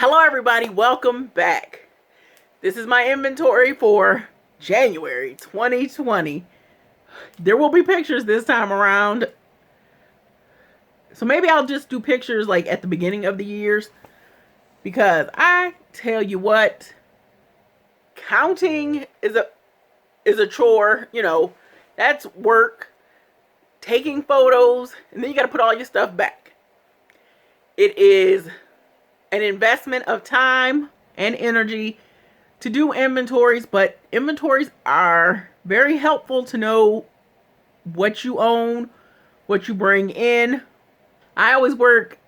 Hello everybody, welcome back. This is my inventory for January 2020. There will be pictures this time around. So maybe I'll just do pictures like at the beginning of the years. Because I tell you what, counting is a chore, you know. That's work. Taking photos, and then you got to put all your stuff back. It is an investment of time and energy to do inventories, but inventories are very helpful to know what you own, what you bring in. I always work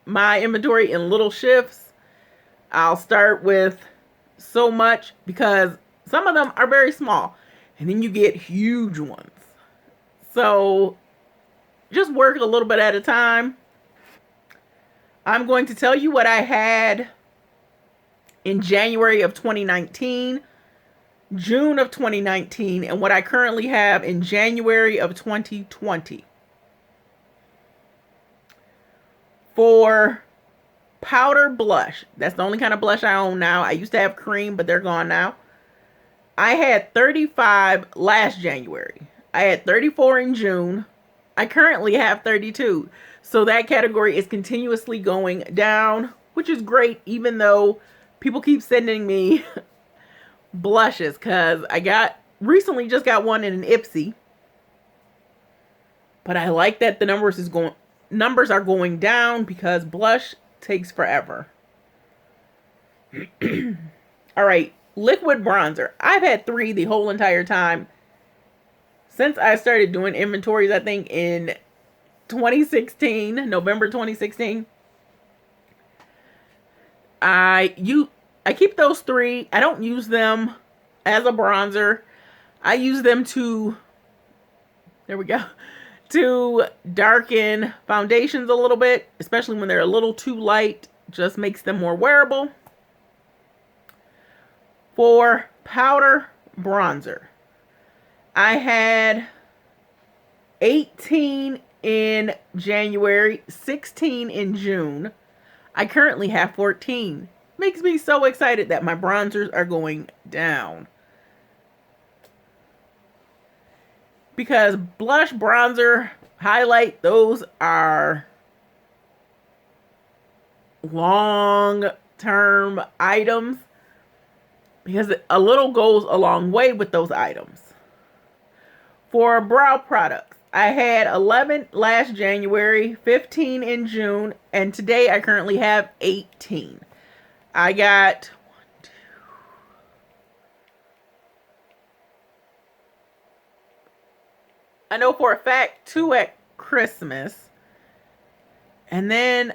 my inventory in little shifts. I'll start with so much because some of them are very small, and then you get huge ones. So just work a little bit at a time. I'm going to tell you what I had in January of 2019, June of 2019, and what I currently have in January of 2020. For powder blush, that's the only kind of blush I own now. I used to have cream, but they're gone now. I had 35 last January. I had 34 in June. I currently have 32. So that category is continuously going down, which is great, even though people keep sending me blushes, because I recently just got one in an Ipsy. But I like that the numbers are going down because blush takes forever. All right, liquid bronzer. I've had 3 the whole entire time. Since I started doing inventories, I think in 2016, November 2016, I keep those 3. I don't use them as a bronzer. I use them to darken foundations a little bit, especially when they're a little too light. Just makes them more wearable. For powder bronzer, I had 18 in January, 16 in June. I currently have 14. Makes me so excited that my bronzers are going down. Because blush, bronzer, highlight, those are long-term items. Because a little goes a long way with those items. For brow products, I had 11 last January, 15 in June, and today I currently have 18. I got I know for a fact 2 at Christmas. And then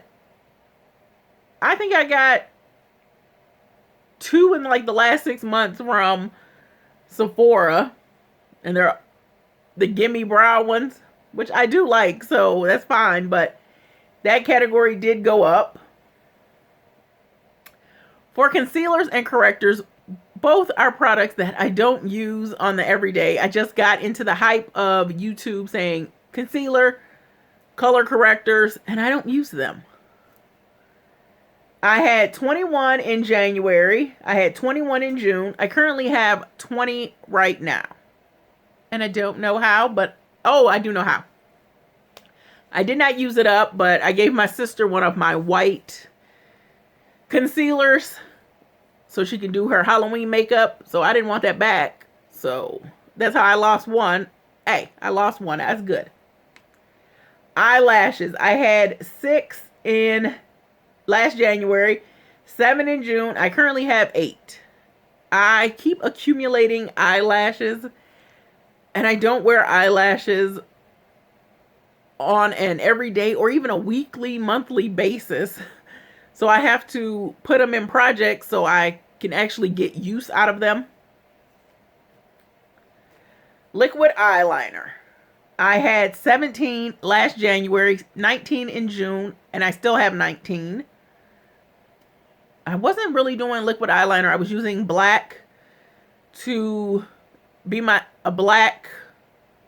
I think I got 2 in like the last 6 months from Sephora. And they're the gimme brow ones, which I do like, so that's fine, but that category did go up. For concealers and correctors, both are products that I don't use on the everyday. I just got into the hype of YouTube saying concealer, color correctors, and I don't use them. I had 21 in January. I had 21 in June. I currently have 20 right now. And I don't know how, but I do know how. I did not use it up, but I gave my sister one of my white concealers so she can do her Halloween makeup. So I didn't want that back. So that's how I lost one. Hey, I lost one. That's good. Eyelashes. I had 6 in last January, 7 in June. I currently have 8. I keep accumulating eyelashes. And I don't wear eyelashes on an everyday or even a weekly, monthly basis. So I have to put them in projects so I can actually get use out of them. Liquid eyeliner. I had 17 last January, 19 in June, and I still have 19. I wasn't really doing liquid eyeliner. I was using black to be a black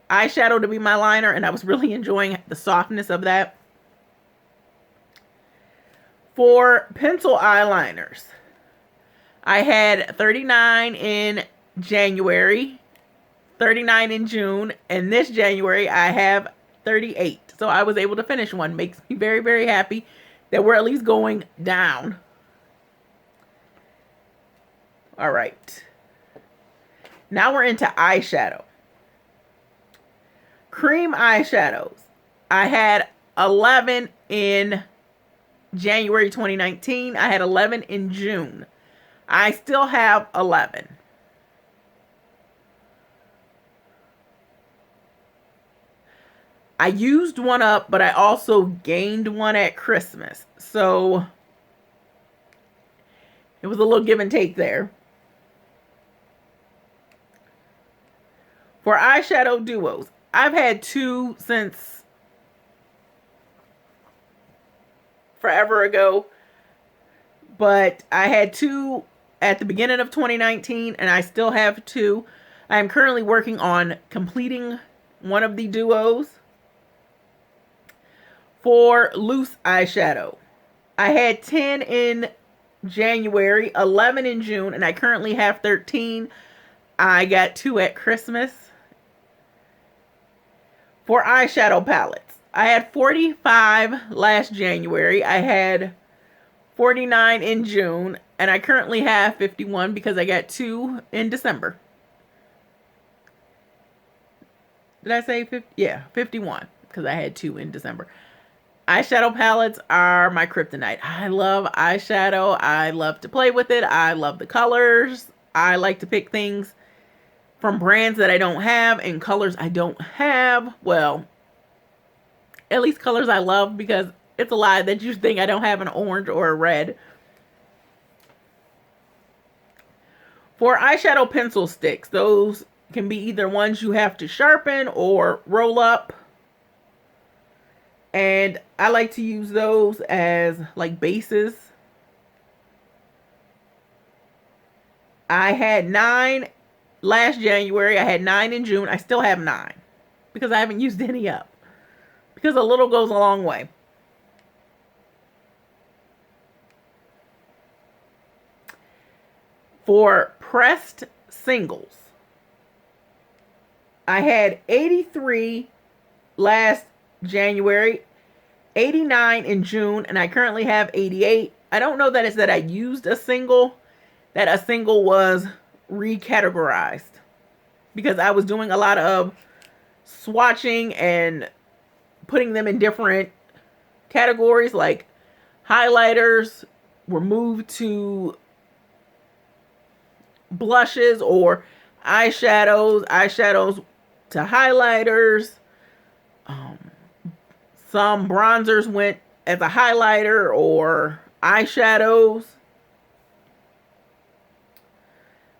eyeshadow to be my liner, and I was really enjoying the softness of that. For pencil eyeliners, I had 39 in January, 39 in June, and this January I have 38. So I was able to finish one. Makes me very, very happy that we're at least going down. All right. Now we're into eyeshadow. Cream eyeshadows. I had 11 in January 2019. I had 11 in June. I still have 11. I used one up, but I also gained one at Christmas. So it was a little give and take there. For eyeshadow duos, I've had two since forever ago, but I had two at the beginning of 2019, and I still have two. I am currently working on completing one of the duos. For loose eyeshadow, I had 10 in January, 11 in June, and I currently have 13. I got 2 at Christmas. For eyeshadow palettes, I had 45 last January. I had 49 in June, and I currently have 51 because I got 2 in December. Did I say 50? Yeah, 51 because I had 2 in December. Eyeshadow palettes are my kryptonite. I love eyeshadow. I love to play with it. I love the colors. I like to pick things from brands that I don't have and colors I don't have. Well, at least colors I love, because it's a lie that you think I don't have an orange or a red. For eyeshadow pencil sticks, those can be either ones you have to sharpen or roll up. And I like to use those as like bases. I had 9 last January. I had 9 in June. I still have 9 because I haven't used any up. Because a little goes a long way. For pressed singles, I had 83 last January, 89 in June, and I currently have 88. I don't know that it's that I used a single, that a single was recategorized, because I was doing a lot of swatching and putting them in different categories, like highlighters were moved to blushes, or eyeshadows to highlighters. Some bronzers went as a highlighter or eyeshadows.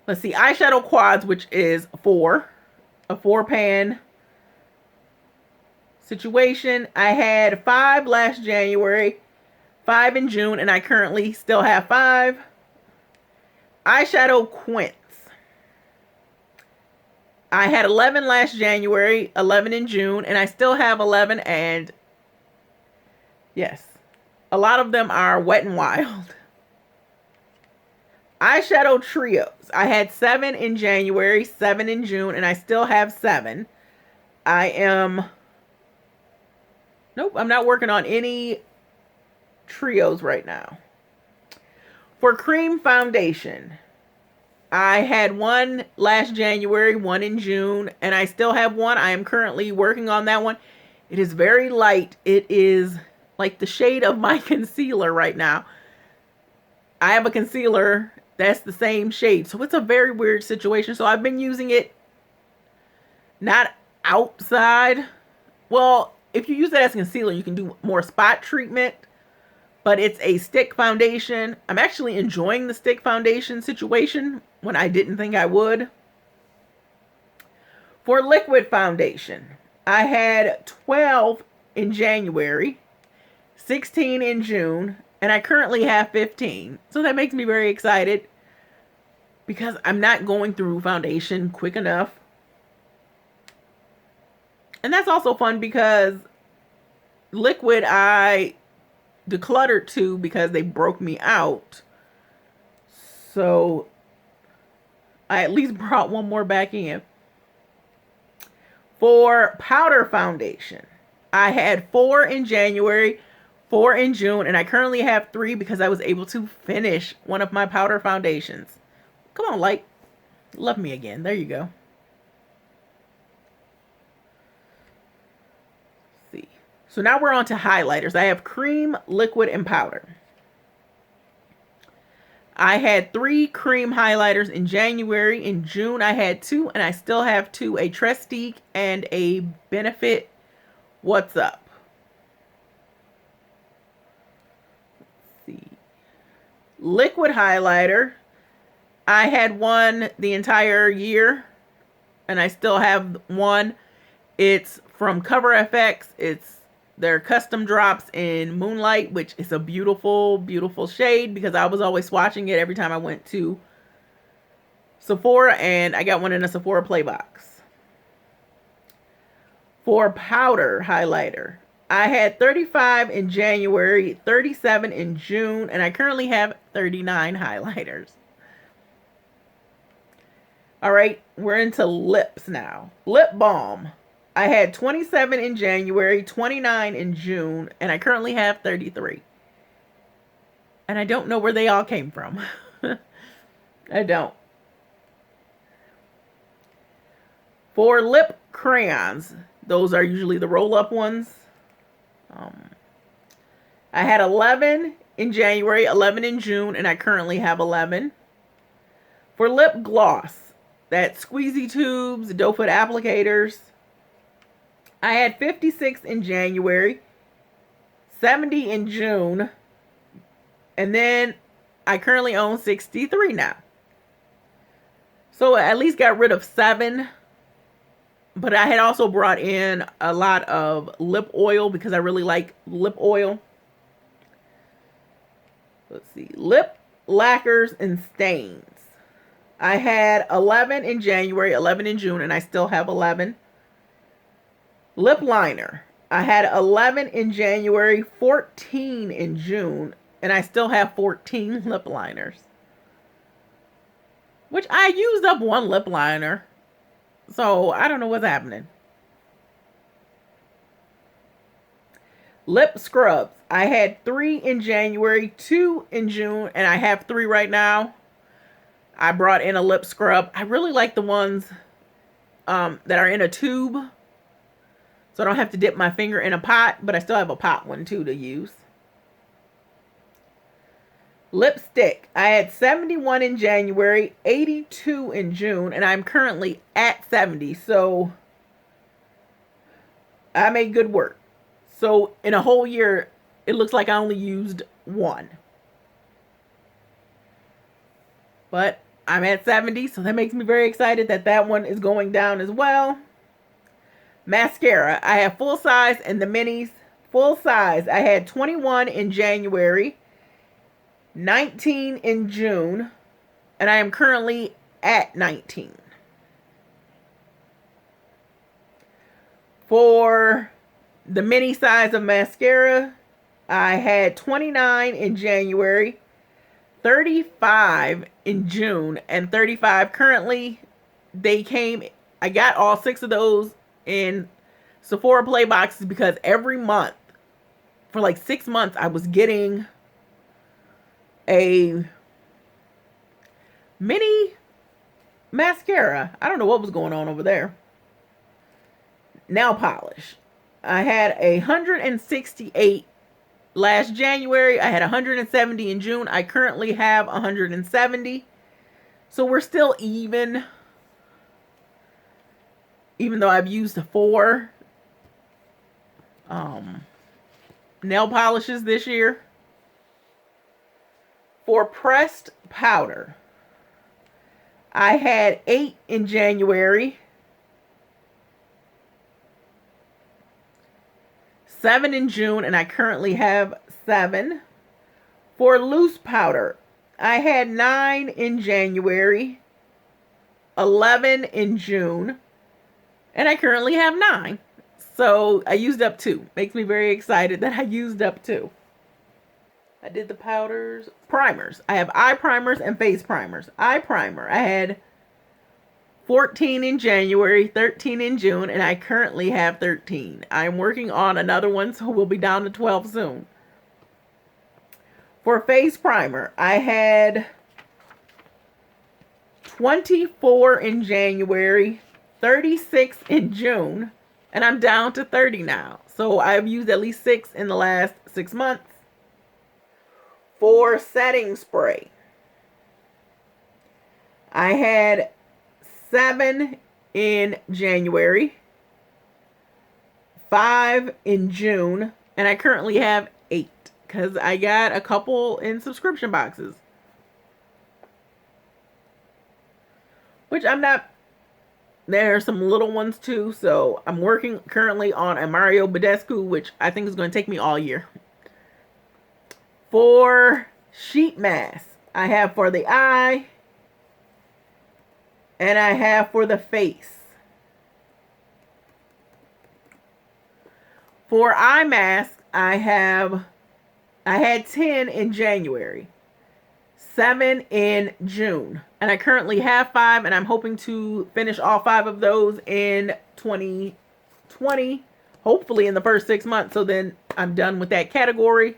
Let's see, Eyeshadow Quads, which is a 4-pan situation. I had 5 last January, 5 in June, and I currently still have 5. Eyeshadow Quints. I had 11 last January, 11 in June, and I still have 11, and yes, a lot of them are Wet n Wild. Eyeshadow Trios. I had 7 in January, 7 in June, and I still have 7. Nope, I'm not working on any trios right now. For cream foundation, I had 1 last January, 1 in June, and I still have 1. I am currently working on that one. It is very light. It is like the shade of my concealer right now. I have a concealer that's the same shade, so it's a very weird situation. So I've been using it not outside. Well, if you use it as concealer, you can do more spot treatment, but it's a stick foundation. I'm actually enjoying the stick foundation situation when I didn't think I would. For liquid foundation, I had 12 in January, 16 in June, and I currently have 15. So that makes me very excited because I'm not going through foundation quick enough. And that's also fun because liquid, I decluttered 2 because they broke me out. So I at least brought 1 more back in. For powder foundation, I had 4 in January, 4 in June, and I currently have 3 because I was able to finish one of my powder foundations. Come on, light. Love me again. There you go. Let's see. So now we're on to highlighters. I have cream, liquid, and powder. I had 3 cream highlighters in January. In June, I had 2, and I still have 2, a Trestique and a Benefit What's Up. Let's see. Liquid highlighter. I had 1 the entire year, and I still have 1. It's from Cover FX. It's their custom drops in Moonlight, which is a beautiful, beautiful shade because I was always swatching it every time I went to Sephora, and I got one in a Sephora Play box. For powder highlighter, I had 35 in January, 37 in June, and I currently have 39 highlighters. All right, we're into lips now. Lip balm. I had 27 in January, 29 in June, and I currently have 33. And I don't know where they all came from. I don't. For lip crayons, those are usually the roll-up ones. I had 11 in January, 11 in June, and I currently have 11. For lip gloss, that's squeezy tubes, doe foot applicators, I had 56 in January, 70 in June, and then I currently own 63 now. So I at least got rid of 7, but I had also brought in a lot of lip oil because I really like lip oil. Let's see, lip lacquers and stains. I had 11 in January, 11 in June, and I still have 11. Lip liner. I had 11 in January, 14 in June, and I still have 14 lip liners. Which I used up 1 lip liner. So I don't know what's happening. Lip scrubs. I had 3 in January, 2 in June, and I have 3 right now. I brought in a lip scrub. I really like the ones that are in a tube. So I don't have to dip my finger in a pot, but I still have a pot one too to use. Lipstick. I had 71 in January, 82 in June, and I'm currently at 70. So I made good work. So in a whole year, it looks like I only used 1. But I'm at 70, so that makes me very excited that that one is going down as well. Mascara. I have full size and the minis. Full size. I had 21 in January, 19 in June, and I am currently at 19. For the mini size of mascara, I had 29 in January, 35 in June, and 35 currently. I got all 6 of those in Sephora Play boxes because every month, for like 6 months, I was getting a mini mascara. I don't know what was going on over there. Nail polish. I had 168 last January. I had 170 in June. I currently have 170. So we're still even though I've used 4 nail polishes this year. For pressed powder, I had 8 in January, 7 in June, and I currently have 7. For loose powder, I had 9 in January, 11 in June, and I currently have 9. So I used up 2. Makes me very excited that I used up 2. I did the powders. Primers. I have eye primers and face primers. Eye primer. I had 14 in January, 13 in June, and I currently have 13. I'm working on another one, so we'll be down to 12 soon. For face primer, I had 24 in January, 36 in June, and I'm down to 30 now. So I've used at least 6 in the last 6 months. For setting spray, I had 7 in January, 5 in June, and I currently have 8 because I got a couple in subscription boxes. Which I'm not, there are some little ones too, so I'm working currently on a Mario Badescu, which I think is going to take me all year. For sheet masks, I have for the eye, and I have for the face. For eye masks, I had 10 in January, 7 in June, and I currently have 5, and I'm hoping to finish all 5 of those in 2020, hopefully in the first 6 months, so then I'm done with that category.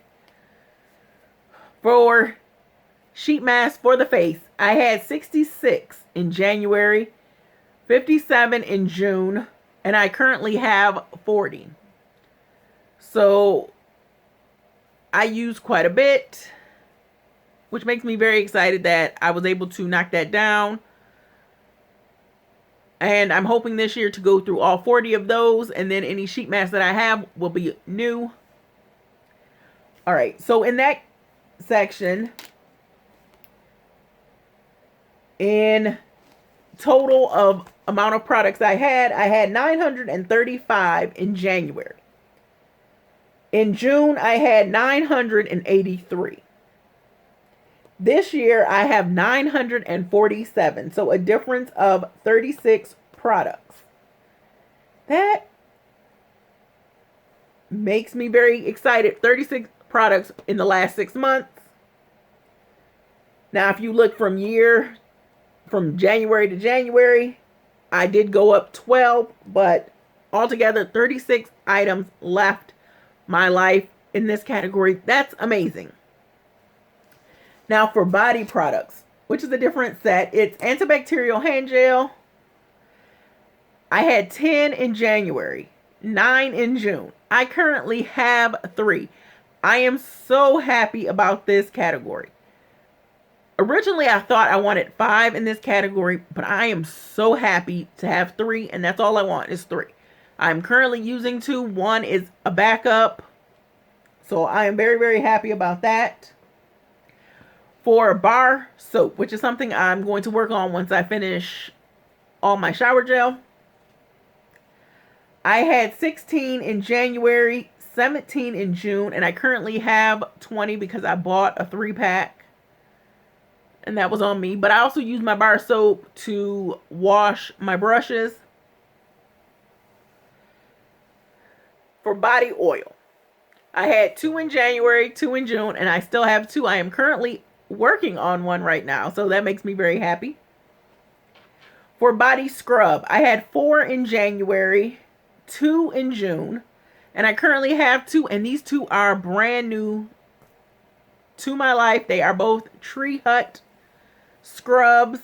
For sheet mask for the face, I had 66 in January, 57 in June, and I currently have 40. So I use quite a bit, which makes me very excited that I was able to knock that down. And I'm hoping this year to go through all 40 of those, and then any sheet masks that I have will be new. All right, so in that section, in total of amount of products I had 935 in January. In June, I had 983. This year, I have 947. So a difference of 36 products. That makes me very excited. 36 products in the last 6 months. Now, if you look from January to January, I did go up 12, but altogether 36 items left my life in this category. That's amazing. Now for body products, which is a different set, it's antibacterial hand gel. I had 10 in January, 9 in June. I currently have 3. I am so happy about this category. Originally, I thought I wanted 5 in this category, but I am so happy to have 3, and that's all I want is 3. I'm currently using 2. 1 is a backup, so I am very, very happy about that. For bar soap, which is something I'm going to work on once I finish all my shower gel, I had 16 in January, 17 in June, and I currently have 20 because I bought a 3-pack. And that was on me. But I also use my bar soap to wash my brushes. For body oil, I had 2 in January, 2 in June, and I still have 2. I am currently working on one right now, so that makes me very happy. For body scrub, I had 4 in January, 2 in June, and I currently have 2, and these 2 are brand new to my life. They are both Tree Hut scrubs.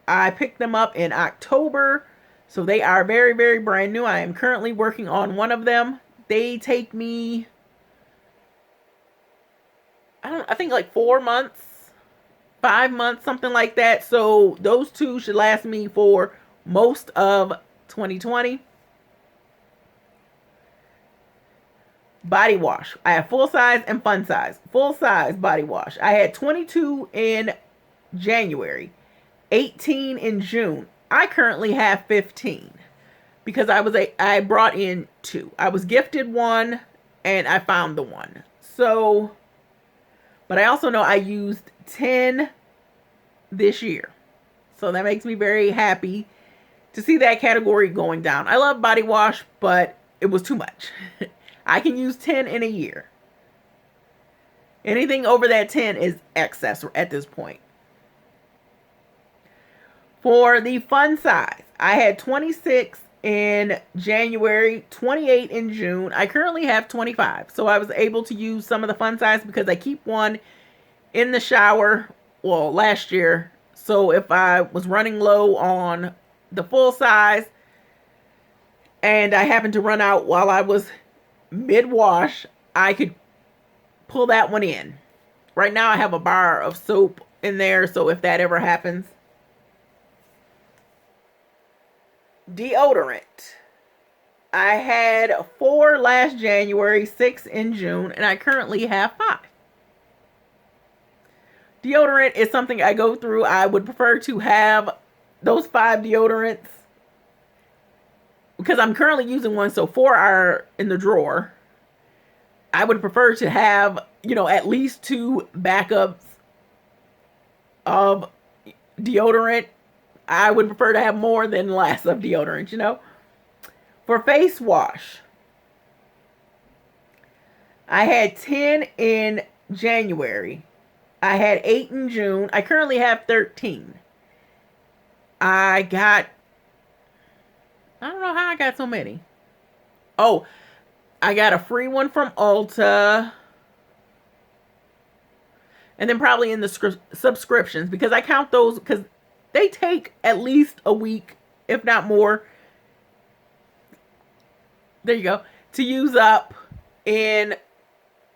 I picked them up in October, so they are very, very brand new. I am currently working on one of them. They take me, I think like 4 months, 5 months, something like that. So those 2 should last me for most of 2020. Body wash. I have full size and fun size. Full size body wash. I had 22 in January, 18 in June. I currently have 15 because I brought in 2. I was gifted 1 and I found the 1. So, but I also know I used 10 this year. So that makes me very happy to see that category going down. I love body wash, but it was too much. I can use 10 in a year. Anything over that 10 is excess at this point. For the fun size, I had 26 in January, 28 in June. I currently have 25. So I was able to use some of the fun size because I keep one in the shower, well, last year. So if I was running low on the full size and I happened to run out while I was mid-wash, I could pull that one in. Right now I have a bar of soap in there, so if that ever happens. Deodorant. I had 4 last January, 6 in June, and I currently have 5. Deodorant is something I go through. I would prefer to have those 5 deodorants because I'm currently using one, so 4 are in the drawer. I would prefer to have, at least 2 backups of deodorant. I would prefer to have more than less of deodorant, For face wash, I had 10 in January. I had 8 in June. I currently have 13. I don't know how I got so many. Oh, I got a free one from Ulta. And then probably in the subscriptions, because I count those because they take at least a week, if not more. There you go. To use up in,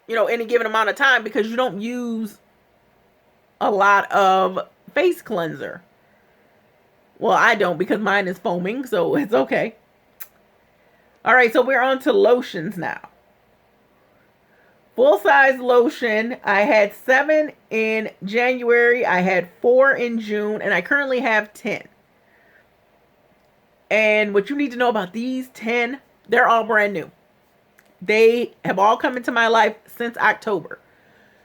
any given amount of time, because you don't use a lot of face cleanser. Well, I don't because mine is foaming, so it's okay. All right, so we're on to lotions now. Full-size lotion, I had 7 in January, I had 4 in June, and I currently have 10. And what you need to know about these 10, they're all brand new. They have all come into my life since October.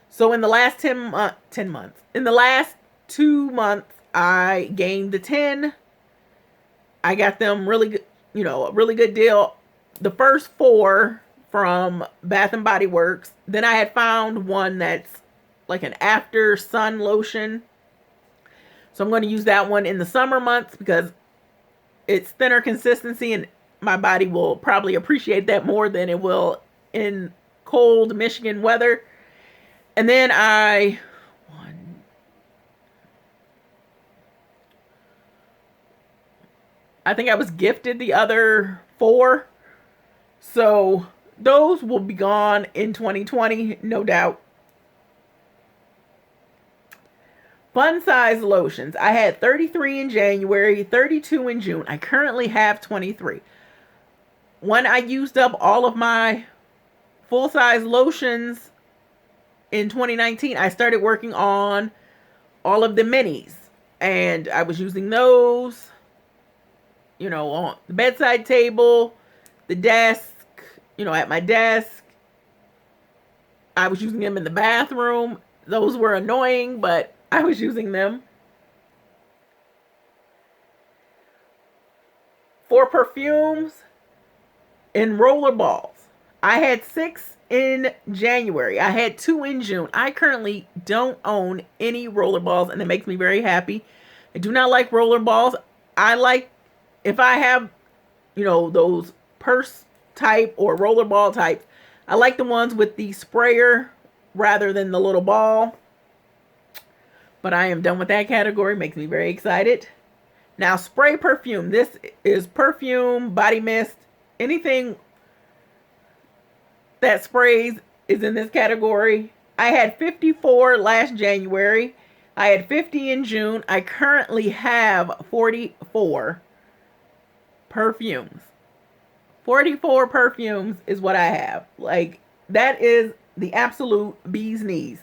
So in the last 10 months, in the last 2 months, I gained the 10. I got them really good, a really good deal. The first 4 from Bath and Body Works. Then I had found one that's like an after sun lotion. So I'm going to use that one in the summer months because it's thinner consistency and my body will probably appreciate that more than it will in cold Michigan weather. And then I think I was gifted the other 4. So those will be gone in 2020, no doubt. Fun size lotions. I had 33 in January, 32 in June. I currently have 23. When I used up all of my full size lotions in 2019, I started working on all of the minis. And I was using those, on the bedside table, the desk, at my desk. I was using them in the bathroom. Those were annoying, but I was using them. For perfumes and roller balls, I had 6 in January. I had 2 in June. I currently don't own any roller balls, and it makes me very happy. I do not like roller balls. I like, if I have, those purse type or roller ball types, I like the ones with the sprayer rather than the little ball. But I am done with that category. Makes me very excited. Now, spray perfume. This is perfume, body mist, anything that sprays is in this category. I had 54 last January. I had 50 in June. I currently have 44 perfumes. 44 perfumes is what I have. Like, that is the absolute bee's knees.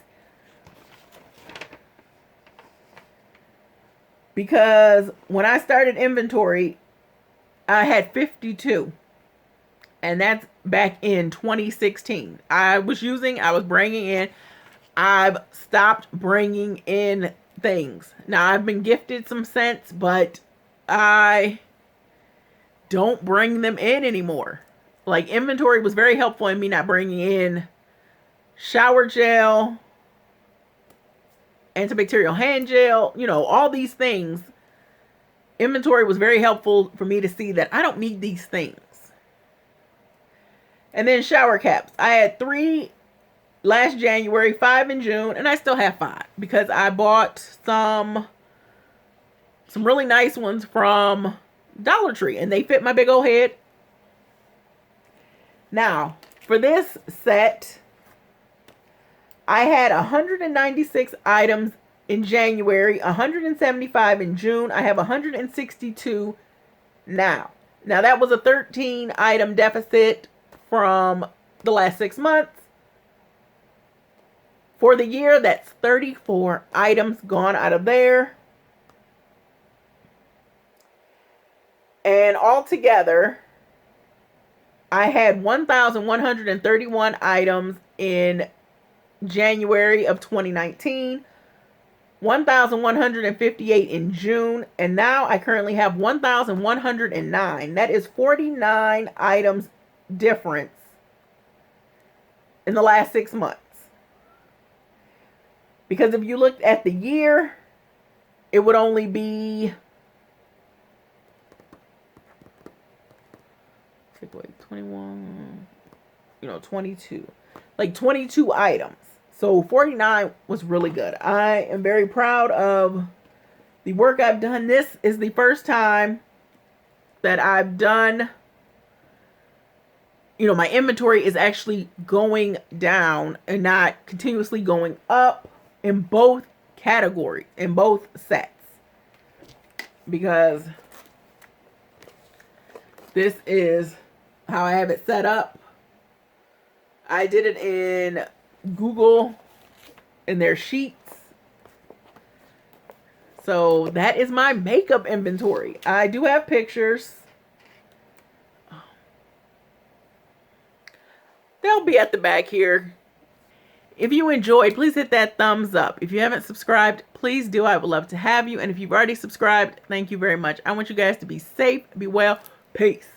Because when I started inventory, I had 52. And that's back in 2016. I was bringing in. I've stopped bringing in things. Now, I've been gifted some scents, but I don't bring them in anymore. Like, inventory was very helpful in me not bringing in shower gel, antibacterial hand gel, you know, all these things. Inventory was very helpful for me to see that I don't need these things. And then shower caps. I had 3 last January, 5 in June, and I still have 5 because I bought some really nice ones from Dollar Tree, and they fit my big old head. Now, for this set, I had 196 items in January, 175 in June. I have 162 now. Now, that was a 13 item deficit from the last 6 months. For the year, that's 34 items gone out of there. And altogether, I had 1,131 items in January of 2019, 1,158 in June, and now I currently have 1,109. That is 49 items difference in the last 6 months. Because if you looked at the year, it would only be 21, 22. Like 22 items. So 49 was really good. I am very proud of the work I've done. This is the first time that I've done, my inventory is actually going down and not continuously going up in both categories, in both sets. Because this is how I have it set up. I did it in Google in their sheets. So that is my makeup inventory. I do have pictures. They'll be at the back here. If you enjoyed, please hit that thumbs up. If you haven't subscribed, please do. I would love to have you. And if you've already subscribed, thank you very much. I want you guys to be safe, be well. Peace.